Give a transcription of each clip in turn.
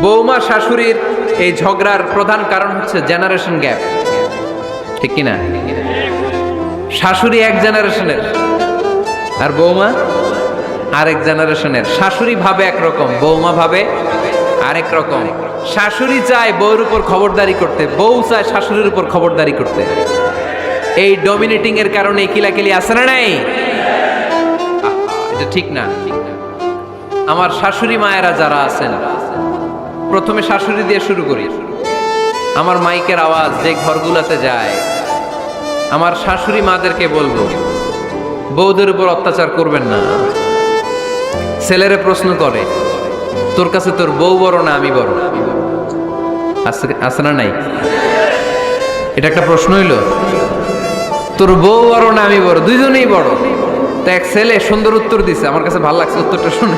বৌমা শাশুড়ির এই ঝগড়ার প্রধান কারণ হচ্ছে জেনারেশন গ্যাপ, ঠিক কিনা? শাশুড়ি এক জেনারেশনের আর বৌমা আরেক জেনারেশনের। শাশুড়ি ভাবে একরকম, বৌমা ভাবে আরেক রকম। শাশুড়ি চায় বউর উপর খবরদারি করতে, বউ চায় শাশুড়ির উপর খবরদারি করতে। এই ডমিনেটিং এর কারণে কিলাকিলি আছে না নাই? এটা ঠিক না। আমার শাশুড়ি মায়েরা যারা আছেন, প্রথমে শাশুড়ি দিয়ে শুরু করি। আমার মাইকের আওয়াজ যে ঘরগুলোতে যায়, আমার শাশুড়ি মাদেরকে বলবো, বউদের উপর অত্যাচার করবেন না। ছেলেরা প্রশ্ন করে, তোর কাছে তোর বউ বড় না আমি বড়? আছে না নাই? এটা একটা প্রশ্ন হইল। তোর বউ বড় না আমি বড়? দুইজনেই বড়। তো এক ছেলে সুন্দর উত্তর দিছে, আমার কাছে ভালো লাগছে উত্তরটা শুনে।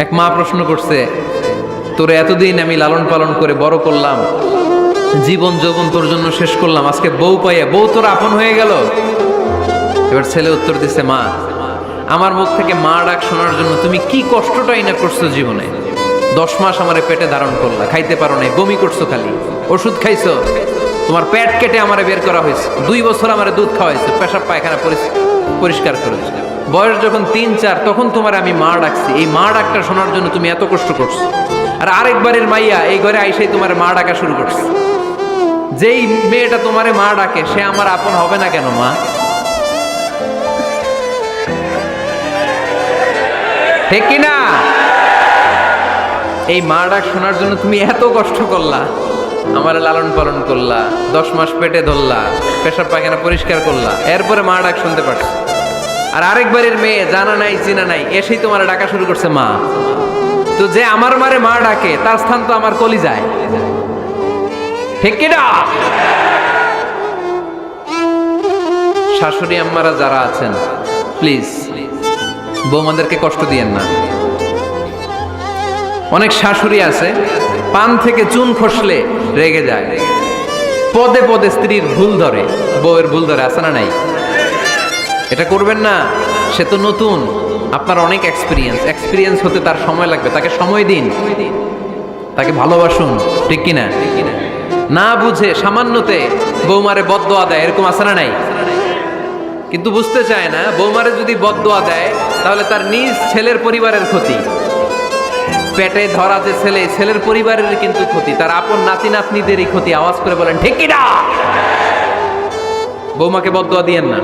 এক মা প্রশ্ন করছে, তোর এতদিন আমি লালন পালন করে বড় করলাম, জীবন যৌবন তোর জন্য শেষ করলাম, আজকে বউ পাইয়া বউ তোর আপন হয়ে গেল? এবার ছেলে উত্তর দিছে, মা, আমার মুখ থেকে মা ডাক শোনার জন্য তুমি কি কষ্টটাই না করছো জীবনে। 10 মাস আমারে পেটে ধারণ করলা, খাইতে পারো নাই, বমি করছো, খালি ওষুধ খাইছো, তোমার পেট কেটে আমারে বের করা হয়েছে, 2 বছর আমারে দুধ খাওয়াইছো, পেশাব পায়খানা পরিষ্কার করেছো। বয়স যখন 3-4 তখন তোমার আমি মা ডাকছি, এই মা ডাকটা শোনার জন্য তুমি এত কষ্ট করছো। আর আরেকবারের মাইয়া এই ঘরে আইসাই তোমার মা ডাকা শুরু করছে। যেই মেয়েটা তোমারে মা ডাকে সে আমার আপন হবে না কেন মা? ঠিক কিনা? এই মা ডাক শোনার জন্য তুমি এত কষ্ট করলা, আমার লালন পালন করলা, 10 মাস পেটে ধরলা, পেশাব পায়খানা পরিষ্কার করলা, এরপরে মা ডাক শুনতে পারছো। আর আরেকবারের মেয়ে জানা নাই চিনা নাই এসেই তোমার ডাকা শুরু করছে মা। তো যে আমার মারে মা ডাকে তার স্থান তো আমার কলিজায়, ঠিক কিনা? শাশুড়ি আম্মারা যারা আছেন, প্লিজ বৌমাদেরকে কষ্ট দিয়েন না। অনেক শাশুড়ি আছে পান থেকে চুন খসলে রেগে যায়, পদে পদে স্ত্রীর ভুল ধরে, বউয়ের ভুল ধরে, আছে না নাই? এটা করবেন না। সে তো নতুন, আপনার অনেক এক্সপিরিয়েন্স হতে তার সময় লাগবে, তাকে সময় দিন, তাকে ভালোবাসুন, ঠিক কিনা? না বুঝে সামান্যতে বৌমারে বদদোয়া দেয়, এরকম আছে না নাই? কিন্তু বুঝতে চায় না, বৌমারে যদি বদদোয়া দেয় তাহলে তার নিজ ছেলের পরিবারের ক্ষতি, পেটে ধরা যে ছেলে, ছেলের পরিবারের কিন্তু ক্ষতি, তার আপন নাতি নাতনিদেরই ক্ষতি। আওয়াজ করে বলেন ঠিক কিনা? বৌমাকে বদদোয়া দিয়েন না।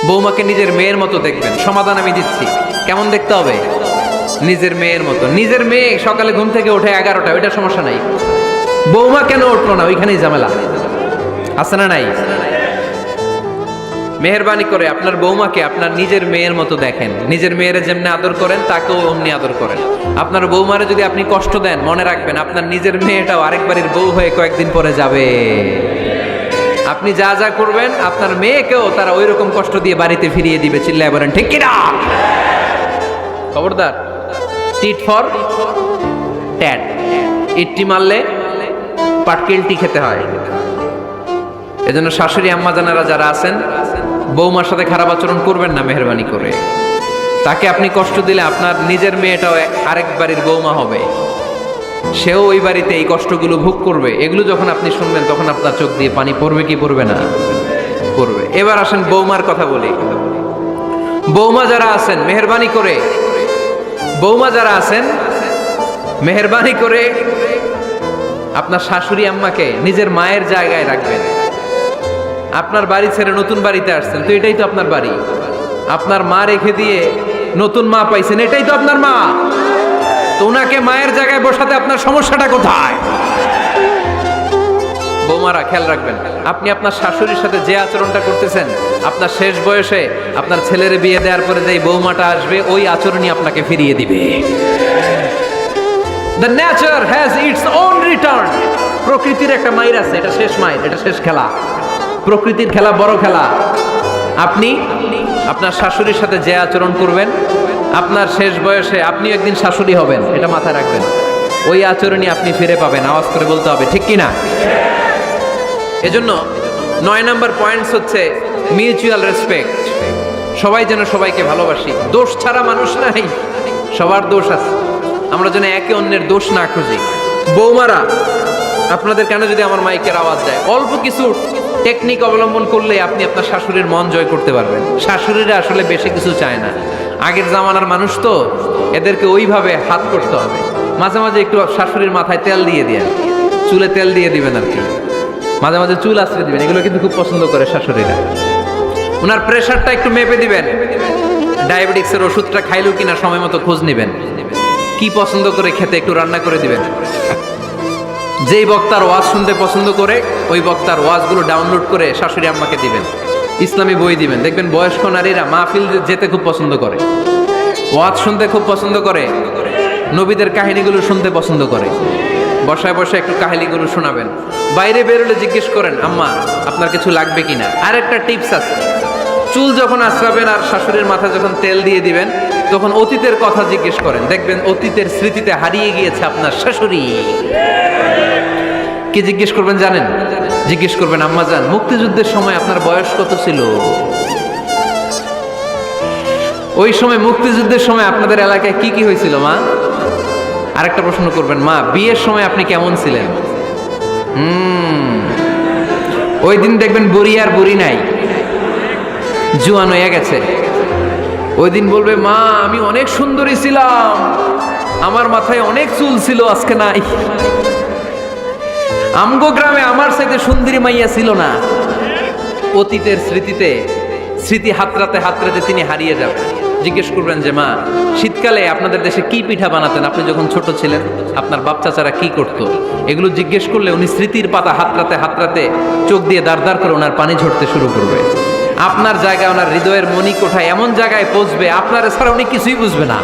বৌমাকে নিজের মেয়ের মতো দেখবেন। সমাধান আমি দিচ্ছি, কেমন দেখতে হবে? নিজের মেয়ের মতো। নিজের মেয়ে সকালে ঘুম থেকে ওঠে 11টা, ওইটা সমস্যা নাই। বৌমা কেন উঠলো না, ওইখানেই ঝামেলা, আছে না নাই? মেহেরবানি করে আপনার বৌমাকে আপনার নিজের মেয়ের মতো দেখেন। নিজের মেয়েরে যেমনি আদর করেন তাকেও অমনি আদর করেন। আপনার বৌমারে যদি আপনি কষ্ট দেন, মনে রাখবেন আপনার নিজের মেয়েটাও আরেকবারের বউ হয়ে কয়েকদিন পরে যাবে। আপনি যা যা করবেন আপনার মেয়েকেও তারা ওই রকম কষ্ট দিয়ে বাড়িতে ফিরিয়ে দিবে। চিল্লায় বলেন ঠিক কিনা? খবরদার, টিট ফর ট্যাট। ইট্টি মারলে পাটকেলটি খেতে হয়। এজন্য শাশুড়ি আম্মা জানারা যারা আছেন, বৌমার সাথে খারাপ আচরণ করবেন না মেহেরবানি করে। তাকে আপনি কষ্ট দিলে আপনার নিজের মেয়েটাও আরেক বাড়ির বৌমা হবে, সেও ওই বাড়িতে এই কষ্টগুলো ভোগ করবে। এগুলো যখন আপনি শুনবেন তখন আপনার চোখ দিয়ে পানি পড়বে কি পড়বে না? পড়বে। এবার আসেন বৌমার কথা বলি। বৌমা যারা আছেন মেহেরবানি করে, বৌমা যারা আছেন মেহেরবানি করে আপনার শাশুড়ি আম্মাকে নিজের মায়ের জায়গায় রাখবেন। আপনার বাড়ি ছেড়ে নতুন বাড়িতে আসছেন, তো এটাই তো আপনার বাড়ি। আপনার মা রেখে দিয়ে নতুন মা পাইছেন, এটাই তো আপনার মা। তো ওনাকে মায়ের জায়গায় বসাতে আপনার সমস্যাটা কোথায়? বৌমারা খেয়াল রাখবেন, আপনি আপনার শাশুড়ির সাথে যে আচরণটা করতেছেন, আপনার শেষ বয়সে আপনার ছেলের বিয়ে দেওয়ার পরে যে বৌমাটা আসবে ওই আচরণই আপনাকে ফিরিয়ে দিবে। The nature has its own return. প্রকৃতির একটা মাইর আছে, এটা শেষ মাইর, এটা শেষ খেলা। প্রকৃতির খেলা বড় খেলা। আপনি আপনার শাশুড়ির সাথে যে আচরণ করবেন, আপনার শেষ বয়সে আপনি একদিন শাশুড়ি হবেন, এটা মাথায় রাখবেন। ওই আচরণই আপনি ফিরে পাবেন। আওয়াজ করে বলতে হবে ঠিক কিনা? এজন্য 9 নম্বর পয়েন্টস হচ্ছে মিউচুয়াল রেসপেক্ট। সবাই যেন সবাইকে ভালোবাসি। দোষ ছাড়া মানুষ নাই, সবার দোষ আছে, আমরা যেন একে অন্যের দোষ না খুঁজি। বৌমারা, আপনাদের কেন যদি আমার মাইকের আওয়াজ যায়, অল্প কিছু টেকনিক অবলম্বন করলে আপনি আপনার শাশুড়ির মন জয় করতে পারবেন। শাশুড়িরা আসলে বেশি কিছু চায় না, আগের জামানার মানুষ তো, এদেরকে ওইভাবে হাত করতে হবে। মাঝে মাঝে একটু শাশুড়ির মাথায় তেল দিয়ে দিন, চুলে তেল দিয়ে দিবেন আর কি, মাঝে মাঝে চুল আশ্রয় দিবেন, এগুলো কিন্তু খুব পছন্দ করে শাশুড়িরা। ওনার প্রেশারটা একটু মেপে দিবেন, ডায়াবেটিক্সের ওষুধটা খাইলো কিনা সময় মতো খোঁজ নিবেন, কি পছন্দ করে খেতে একটু রান্না করে দিবেন। যেই বক্তার ওয়াজ শুনতে পছন্দ করে ওই বক্তার ওয়াজগুলো ডাউনলোড করে শাশুড়ি আম্মাকে দিবেন, ইসলামী বই দিবেন। দেখবেন বয়স্ক নারীরা মাহফিল যেতে খুব পছন্দ করে, ওয়াজ শুনতে খুব পছন্দ করে, নবীদের কাহিনীগুলো শুনতে পছন্দ করে। বসায় বসায় একটু কাহিনীগুলো শোনাবেন। বাইরে বেরোলে জিজ্ঞেস করেন, আম্মা আপনার কিছু লাগবে কিনা। আর একটা টিপস আছে, চুল যখন আঁচড়াবেন আর শাশুড়ির মাথা যখন তেল দিয়ে দিবেন, তখন অতীতের কথা জিজ্ঞেস করেন, দেখবেন অতীতের স্মৃতিতে হারিয়ে গিয়েছে আপনার শাশুড়ি। কি জিজ্ঞেস করবেন জানেন? জিজ্ঞেস করবেন, আম্মা জান, মুক্তিযুদ্ধের সময় আপনার বয়স কত ছিল? ওই সময় মুক্তিযুদ্ধের সময় আপনাদের এলাকায় কি কি হয়েছিল মা? আরেকটা প্রশ্ন করবেন, মা বিয়ের সময় আপনি কেমন ছিলেন? ওই দিন দেখবেন বুড়ি আর বুড়ি নাই, জুয়ান হয়ে গেছে। ওই দিন বলবে, মা আমি অনেক সুন্দরী ছিলাম, আমার মাথায় অনেক চুল ছিল, আজকে নাই। আমগো গ্রামে আমার সাথে সুন্দরী মাইয়া ছিল না। অতীতের স্মৃতিতে, স্মৃতি হাতরাতে হাতরাতে তিনি হারিয়ে যাবেন। জিজ্ঞেস করবেন যে, মা শীতকালে আপনাদের দেশে কি পিঠা বানাতেন আপনি যখন ছোট ছিলেন, আপনার বাপ চাচারা কি করতো? এগুলো জিজ্ঞেস করলে উনি স্মৃতির পাতা হাতরাতে হাতরাতে চোখ দিয়ে দাঁড় দাঁড় করে ওনার পানি ঝরতে শুরু করবে। আপনার জায়গায়, ওনার হৃদয়ের মণিকোঠায় এমন জায়গায় পৌঁছবে, আপনার ছাড়া উনি কিছুই বুঝবে না।